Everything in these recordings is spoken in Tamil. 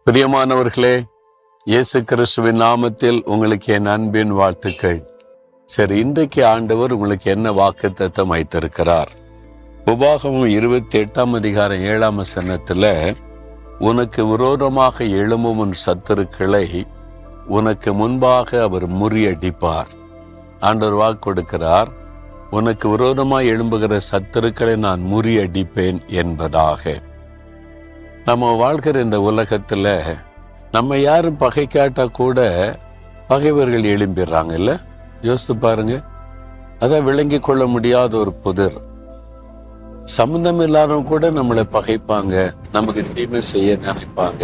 பிரியமானவர்களே, இயேசு கிறிஸ்துவின் நாமத்தில் உங்களுக்கு என் அன்பின் வாழ்த்துக்கள். சரி, இன்றைக்கு ஆண்டவர் உங்களுக்கு என்ன வாக்குத்தத்தம் வைத்திருக்கிறார்? உபாகமம் 28 உனக்கு விரோதமாக எழும்பும் உன் சத்துருக்களை உனக்கு முன்பாக அவர் முறியடிப்பார். ஆண்டவர் வாக்கு கொடுக்கிறார், உனக்கு விரோதமாக எழும்புகிற சத்துருக்களை நான் முறியடிப்பேன் என்பதாக. நம்ம வாழ்கிற இந்த உலகத்தில் நம்ம யாரும் பகைக்காட்டா கூட பகைவர்கள் எழும்பிடுறாங்க இல்ல? யோசித்து பாருங்க. அதான் விளங்கி கொள்ள முடியாத ஒரு புதிர். சம்பந்தம் இல்லாதவங்க கூட நம்மளை பகைப்பாங்க, நமக்கு தீமை செய்ய நினைப்பாங்க,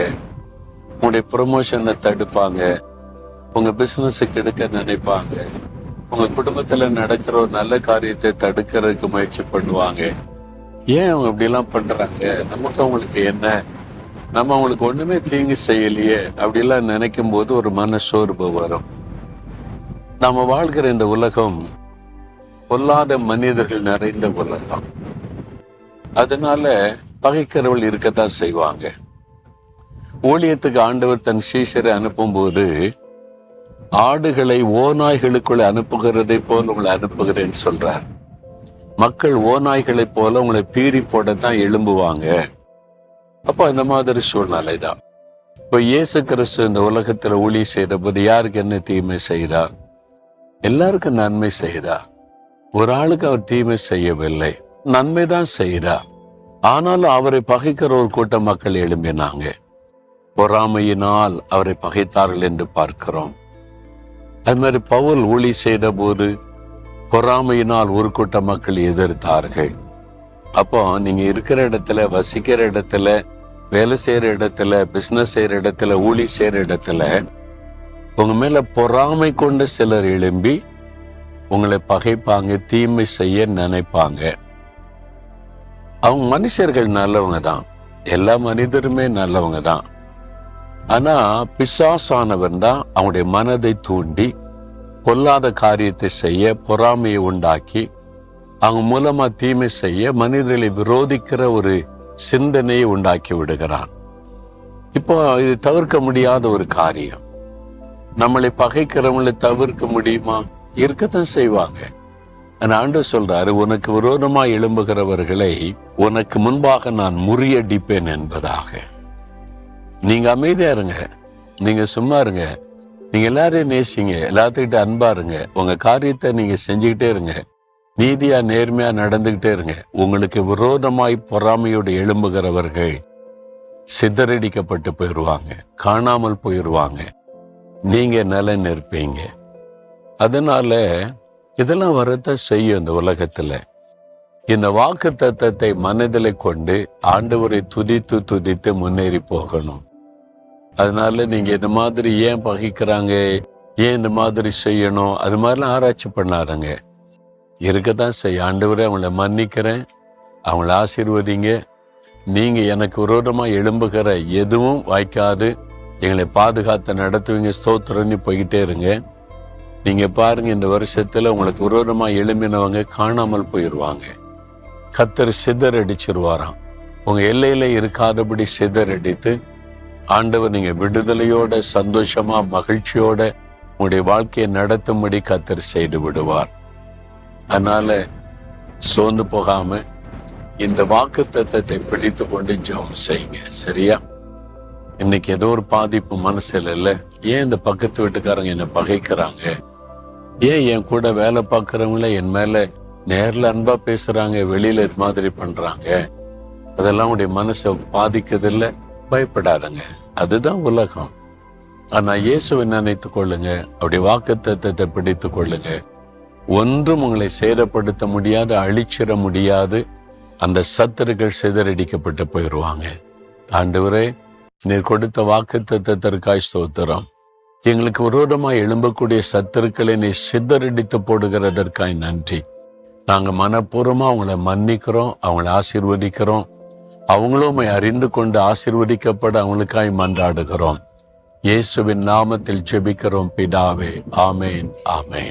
உங்களுடைய ப்ரொமோஷனை தடுப்பாங்க, உங்க பிசினஸ் கெடுக்க நினைப்பாங்க, உங்க குடும்பத்துல நடக்கிற ஒரு நல்ல காரியத்தை தடுக்கிறதுக்கு முயற்சி பண்ணுவாங்க. ஏன் அவங்க இப்படிலாம் பண்றாங்க? நமக்கு அவங்களுக்கு என்ன? நம்ம அவங்களுக்கு ஒண்ணுமே தீங்கு செய்யலையே அப்படிலாம் நினைக்கும் போது ஒரு மனசோர்வு வரும். நாம வாழ்கிற இந்த உலகம் பொல்லாத மனிதர்கள் நிறைந்த உலகம். அதனால பகைக்கிறவள் இருக்கத்தான் செய்வாங்க. ஊழியத்துக்கு ஆண்டவர் தன் சீஷரை அனுப்பும் போது ஆடுகளை ஓநாய்களுக்குள்ள அனுப்புகிறதை போல உங்களை அனுப்புகிறேன்னு சொல்றார். மக்கள் ஓநாய்களை போல உங்களை பீறி போடத்தான் எழும்புவாங்க. அப்போ இந்த மாதிரி சூழ்நிலை தான். இப்போ இயேசு கிறிஸ்து இந்த உலகத்துல ஊழி செய்த போது யாருக்கு என்ன தீமை செய்கிறார்? எல்லாருக்கும் நன்மை செய்கிறார். ஒரு ஆளுக்கு அவர் தீமை செய்யவில்லை, நன்மை தான் செய்கிறார். ஆனாலும் அவரை பகைக்கிற ஒரு கூட்ட மக்கள் எழும்பினாங்க. பொறாமையினால் அவரை பகைத்தார்கள் என்று பார்க்கிறோம். அது மாதிரி பவுல் ஊழி செய்த போது பொறாமையினால் ஒரு கூட்ட மக்கள் எதிர்த்தார்கள். அப்போ நீங்க இருக்கிற இடத்துல, வசிக்கிற இடத்துல, வேலை செய்யற இடத்துல, பிசினஸ் செய்யற இடத்துல, ஊழி செய்யற இடத்துல உங்க மேல பொறாமை கொண்ட சிலர் எழும்பி உங்களை பகைப்பாங்க, தீமை செய்ய நினைப்பாங்க. அவங்க மனுஷர்கள் நல்லவங்க தான், எல்லா மனிதருமே நல்லவங்க தான். ஆனா பிசாசானவன் தான் அவங்களுடைய மனதை தூண்டி பொல்லாத காரியத்தை செய்ய, பொறாமையை உண்டாக்கி அவங்க மூலமா தீமை செய்ய, மனிதர்களை விரோதிக்கிற ஒரு சிந்தனையை உண்டாக்கி விடுகிறான். இப்போ இது தவிர்க்க முடியாத ஒரு காரியம். நம்மளை பகைக்கிறவங்களை தவிர்க்க முடியுமா? இருக்கத்தான் செய்வாங்க. ஆண்டவர் சொல்றாரு, உனக்கு விரோதமா எழும்புகிறவர்களை உனக்கு முன்பாக நான் முறியடிப்பேன் என்பதாக. நீங்க அமைதியா இருங்க, நீங்க சும்மா இருங்க, நீங்க எல்லாரையும் நேசிங்க, எல்லாத்துக்கிட்ட அன்பா இருங்க, உங்க காரியத்தை நீங்க செஞ்சுக்கிட்டே இருங்க, நீதியா நேர்மையா நடந்துகிட்டே இருங்க. உங்களுக்கு விரோதமாய் பொறாமையோடு எழும்புகிறவர்கள் சிதறடிக்கப்பட்டு போயிடுவாங்க, காணாமல் போயிடுவாங்க, நீங்க நலன் இருப்பீங்க. அதனால இதெல்லாம் வரத்தான் செய்யும். இந்த உலகத்துல இந்த வாக்கு தத்தத்தை மனதில் கொண்டு ஆண்டவரை துதித்து துதித்து முன்னேறி போகணும். அதனால நீங்க இந்த மாதிரி ஏன் பகைக்கிறாங்க, ஏன் இந்த மாதிரி செய்யணும், அது மாதிரிலாம் ஆராய்ச்சி பண்ணாருங்க. இருக்கத்தான் செய்ய. ஆண்டவரே, அவங்கள மன்னிக்கிறேன், அவங்கள ஆசீர்வதிங்க, நீங்க எனக்கு விரோதமா எழும்புகிற எதுவும் வாய்க்காது எங்களை பாதுகாத்து நடத்துவீங்க, ஸ்தோத்திரம்னு போய்கிட்டே இருங்க. நீங்க பாருங்க, இந்த வருஷத்துல உங்களுக்கு விரோதமா எழும்பினவங்க காணாமல் போயிடுவாங்க. கர்த்தர் சிதறடிச்சிருவாராம். உங்க எல்லையில இருக்காதபடி சிதறடித்து ஆண்டவர் நீங்க விடுதலையோட, சந்தோஷமா, மகிழ்ச்சியோட உங்களுடைய வாழ்க்கையை நடத்தும்படி கர்த்தர் செய்து விடுவார். அதனால சோர்ந்து போகாம இந்த வாக்கு தத்தத்தை பிடித்து கொண்டு ஜெபம் செய்யுங்க. சரியா? இன்னைக்கு ஏதோ ஒரு பாதிப்பு மனசுல இல்ல, ஏன் இந்த பக்கத்து வீட்டுக்காரங்க என்ன பகைக்கிறாங்க, ஏன் என் கூட வேலை பார்க்கறவங்கள என் மேல நேர்ல அன்பா பேசுறாங்க, வெளியில இது மாதிரி பண்றாங்க, அதெல்லாம் உடைய மனசை பாதிக்குதில்ல? பயப்படாதங்க, அதுதான் உலகம். ஆனா இயேசுவை நினைத்து கொள்ளுங்க, அவருடைய வாக்கு தத்தத்தை பிடித்து கொள்ளுங்க. ஒன்றும் உங்களை சேதப்படுத்த முடியாது, அழிச்சிட முடியாது. அந்த சத்துருக்கள் சிதறடிக்கப்பட்டு போயிடுவாங்க. ஆண்டவரே, நீர் கொடுத்த வாக்கு தத்தத்திற்காய் ஸ்தோத்திரம். எங்களுக்கு விரோதமாய் எழும்பக்கூடிய சத்துருக்களை நீ சிதறடித்து போடுகிறதற்காய் நன்றி. நாங்க மனப்பூர்வமா அவங்கள மன்னிக்கிறோம், அவங்கள ஆசீர்வதிக்கிறோம். அவங்களும் அறிந்து கொண்டு ஆசீர்வதிக்கப்பட அவங்களுக்காய் மன்றாடுகிறோம். இயேசுவின் நாமத்தில் ஜெபிக்கிறோம் பிதாவே, ஆமேன், ஆமேன்.